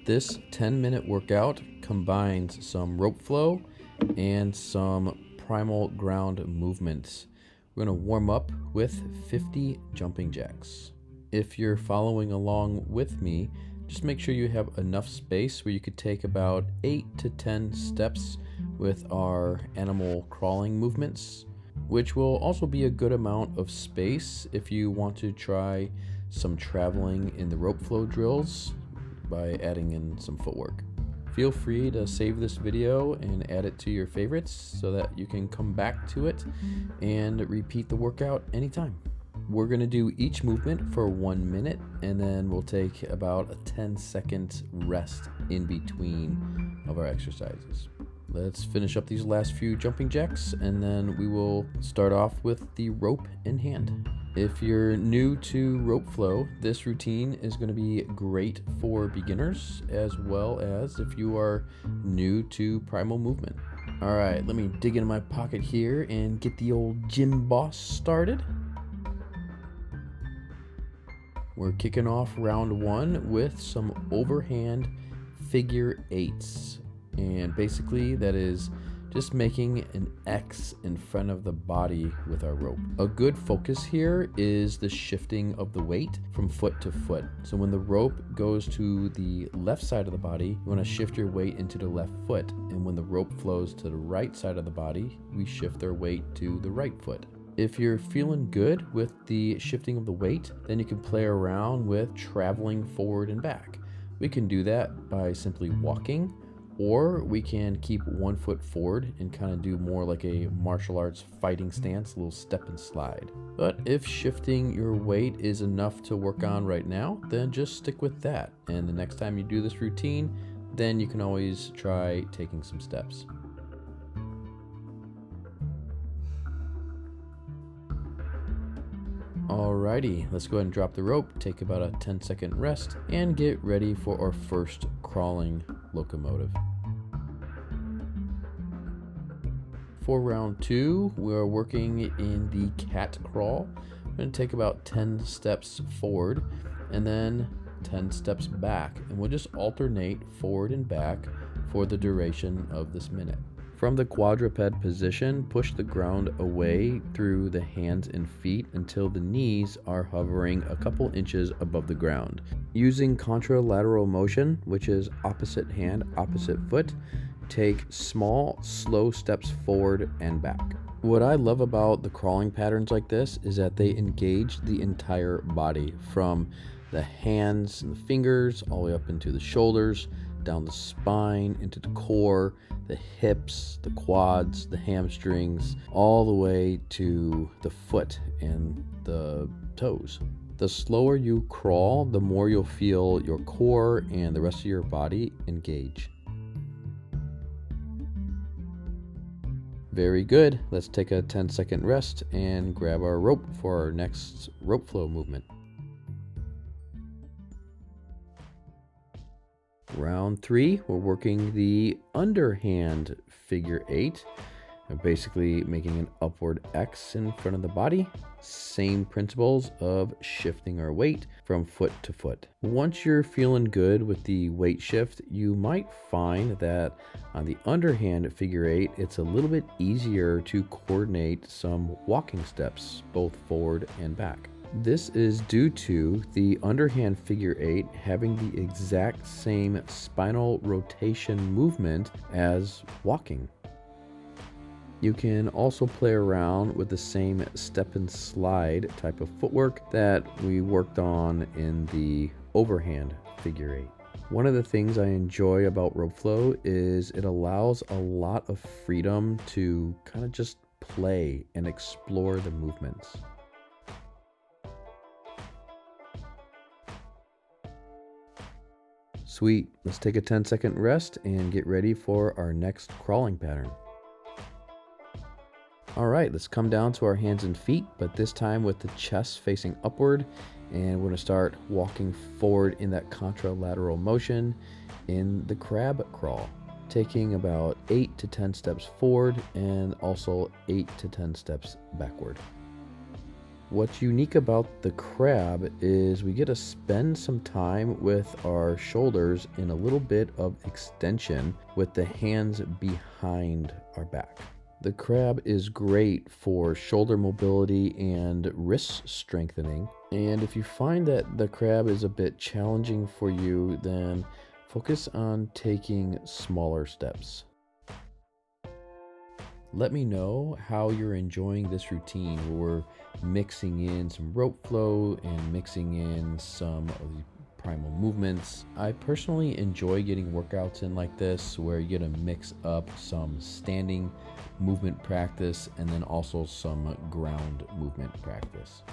This 10-minute workout combines some rope flow and some primal ground movements. We're going to warm up with 50 jumping jacks. If you're following along with me, just make sure you have enough space where you could take about 8 to 10 steps with our animal crawling movements, which will also be a good amount of space if you want to try some traveling in the rope flow drills by adding in some footwork. Feel free to save this video and add it to your favorites so that you can come back to it and repeat the workout anytime. We're going to do each movement for 1 minute, and then we'll take about a 10-second rest in between of our exercises. Let's finish up these last few jumping jacks, and then we will start off with the rope in hand. If you're new to rope flow, this routine is going to be great for beginners as well as if you are new to primal movement. All right, let me dig into my pocket here and get the old gym boss started. We're kicking off round 1 with some overhand figure 8s. And basically that is just making an X in front of the body with our rope. A good focus here is the shifting of the weight from foot to foot. So when the rope goes to the left side of the body, you want to shift your weight into the left foot. And when the rope flows to the right side of the body, we shift our weight to the right foot. If you're feeling good with the shifting of the weight, then you can play around with traveling forward and back. We can do that by simply walking, or we can keep 1 foot forward and kind of do more like a martial arts fighting stance, a little step and slide. But if shifting your weight is enough to work on right now, then just stick with that. And the next time you do this routine, then you can always try taking some steps. Alrighty, let's go ahead and drop the rope, take about a 10-second rest, and get ready for our first crawling locomotive. For round 2, we're working in the cat crawl. We're going to take about 10 steps forward and then 10 steps back, and we'll just alternate forward and back for the duration of this minute. From the quadruped position, push the ground away through the hands and feet until the knees are hovering a couple inches above the ground. Using contralateral motion, which is opposite hand, opposite foot, take small, slow steps forward and back. What I love about the crawling patterns like this is that they engage the entire body, from the hands and the fingers all the way up into the shoulders, down the spine, into the core, the hips, the quads, the hamstrings, all the way to the foot and the toes. The slower you crawl, the more you'll feel your core and the rest of your body engage. Very good. Let's take a 10-second rest and grab our rope for our next rope flow movement. Round 3, we're working the underhand figure 8, and basically making an upward X in front of the body. Same principles of shifting our weight from foot to foot. Once you're feeling good with the weight shift, you might find that on the underhand figure 8, it's a little bit easier to coordinate some walking steps, both forward and back. This is due to the underhand figure 8 having the exact same spinal rotation movement as walking. You can also play around with the same step and slide type of footwork that we worked on in the overhand figure 8. One of the things I enjoy about rope flow is it allows a lot of freedom to kind of just play and explore the movements. Sweet, let's take a 10-second rest and get ready for our next crawling pattern. All right, let's come down to our hands and feet, but this time with the chest facing upward, and we're gonna start walking forward in that contralateral motion in the crab crawl, taking about 8 to 10 steps forward and also 8 to 10 steps backward. What's unique about the crab is we get to spend some time with our shoulders in a little bit of extension with the hands behind our back. The crab is great for shoulder mobility and wrist strengthening. And if you find that the crab is a bit challenging for you, then focus on taking smaller steps. Let me know how you're enjoying this routine where we're mixing in some rope flow and mixing in some of the primal movements. I personally enjoy getting workouts in like this where you get to mix up some standing movement practice and then also some ground movement practice.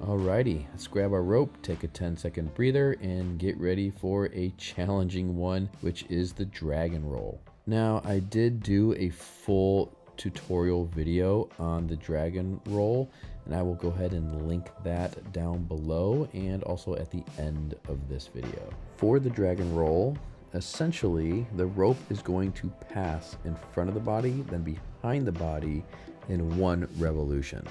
Alrighty, let's grab our rope, take a 10-second breather, and get ready for a challenging one, which is the dragon roll. Now, I did do a full tutorial video on the dragon roll, and I will go ahead and link that down below and also at the end of this video. For the dragon roll, essentially, the rope is going to pass in front of the body, then behind the body in one revolution.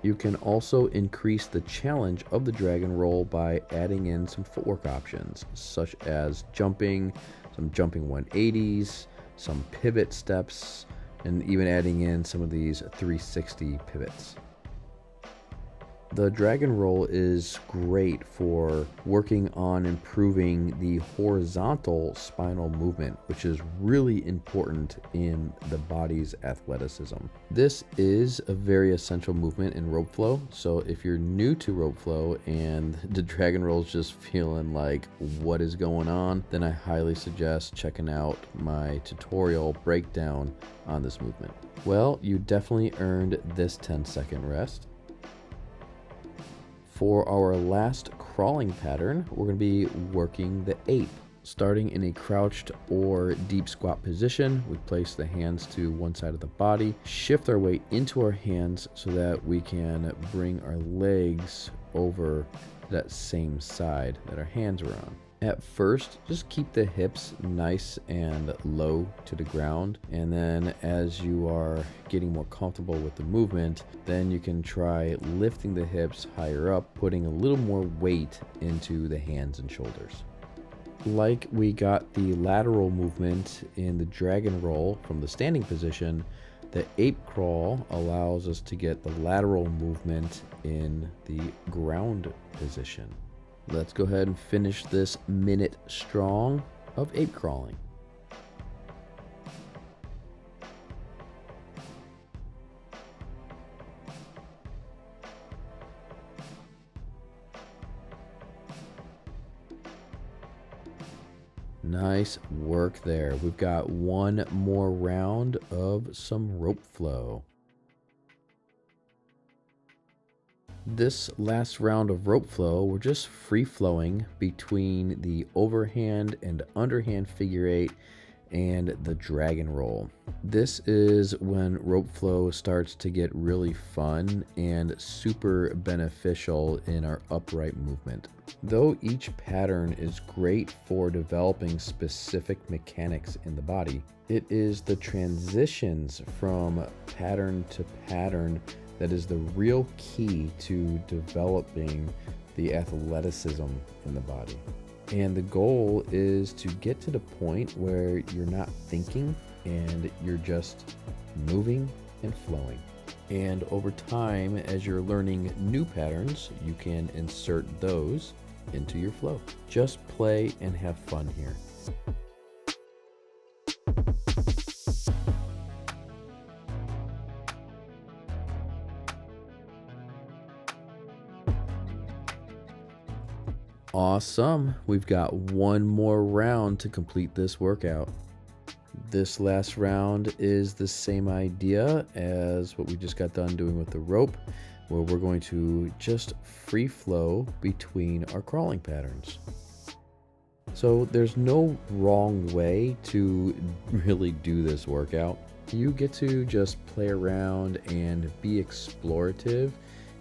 You can also increase the challenge of the dragon roll by adding in some footwork options, such as jumping, some jumping 180s, some pivot steps, and even adding in some of these 360 pivots. The dragon roll is great for working on improving the horizontal spinal movement, which is really important in the body's athleticism. This is a very essential movement in rope flow, so if you're new to rope flow and the dragon roll is just feeling like what is going on, then I highly suggest checking out my tutorial breakdown on this movement. Well, you definitely earned this 10-second rest. For our last crawling pattern, we're going to be working the ape. Starting in a crouched or deep squat position, we place the hands to one side of the body, shift our weight into our hands so that we can bring our legs over that same side that our hands are on. At first, just keep the hips nice and low to the ground, and then as you are getting more comfortable with the movement, then you can try lifting the hips higher up, putting a little more weight into the hands and shoulders. Like we got the lateral movement in the dragon roll from the standing position, the ape crawl allows us to get the lateral movement in the ground position. Let's go ahead and finish this minute strong of ape crawling. Nice work there. We've got one more round of some rope flow. This last round of rope flow, we're just free flowing between the overhand and underhand figure eight and the dragon roll. This is when rope flow starts to get really fun and super beneficial in our upright movement. Though each pattern is great for developing specific mechanics in the body, it is the transitions from pattern to pattern that is the real key to developing the athleticism in the body. And the goal is to get to the point where you're not thinking and you're just moving and flowing. And over time, as you're learning new patterns, you can insert those into your flow. Just play and have fun here. Awesome. We've got one more round to complete this workout. This last round is the same idea as what we just got done doing with the rope, where we're going to just free flow between our crawling patterns. So there's no wrong way to really do this workout. You get to just play around and be explorative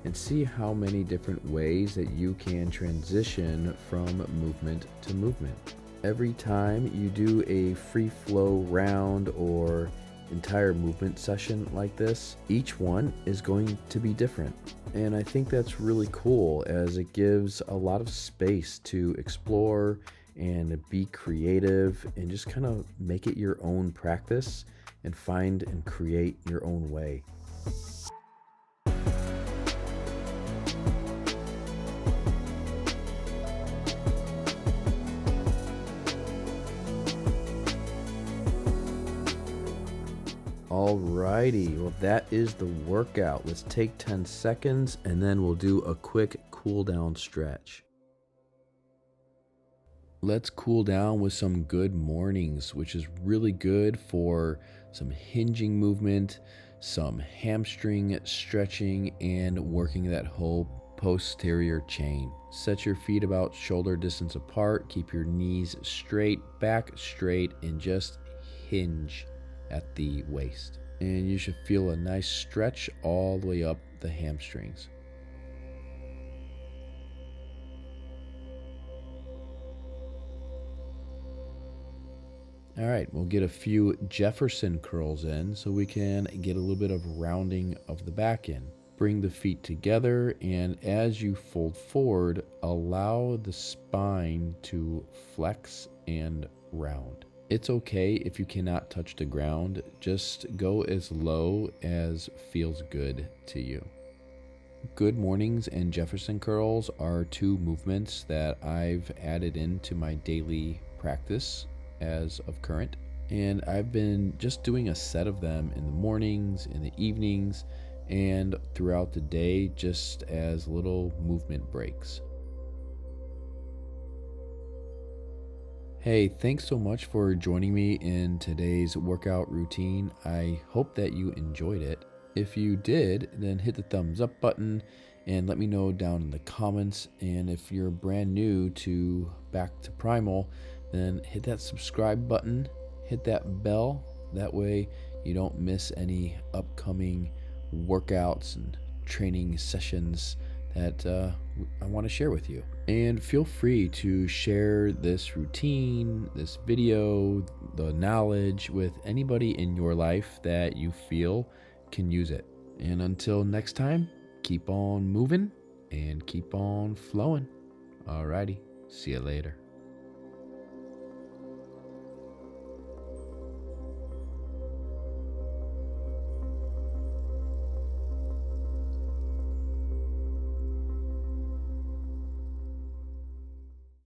and see how many different ways that you can transition from movement to movement. Every time you do a free flow round or entire movement session like this, each one is going to be different. And I think that's really cool, as it gives a lot of space to explore and be creative and just kind of make it your own practice and find and create your own way. Alrighty, well that is the workout. Let's take 10 seconds and then we'll do a quick cool down stretch. Let's cool down with some good mornings, which is really good for some hinging movement, some hamstring stretching, and working that whole posterior chain. Set your feet about shoulder distance apart, keep your knees straight, back straight, and just hinge at the waist. And you should feel a nice stretch all the way up the hamstrings. All right, we'll get a few Jefferson curls in so we can get a little bit of rounding of the back in. Bring the feet together, and as you fold forward, allow the spine to flex and round. It's okay if you cannot touch the ground, just go as low as feels good to you. Good mornings and Jefferson curls are two movements that I've added into my daily practice as of current, and I've been just doing a set of them in the mornings, in the evenings, and throughout the day, just as little movement breaks. Hey, thanks so much for joining me in today's workout routine. I hope that you enjoyed it. If you did, then hit the thumbs up button and let me know down in the comments. And if you're brand new to Back to Primal, then hit that subscribe button, hit that bell. That way you don't miss any upcoming workouts and training sessions that I want to share with you. And feel free to share this routine, this video, the knowledge with anybody in your life that you feel can use it. And until next time, keep on moving and keep on flowing. Alrighty, see you later.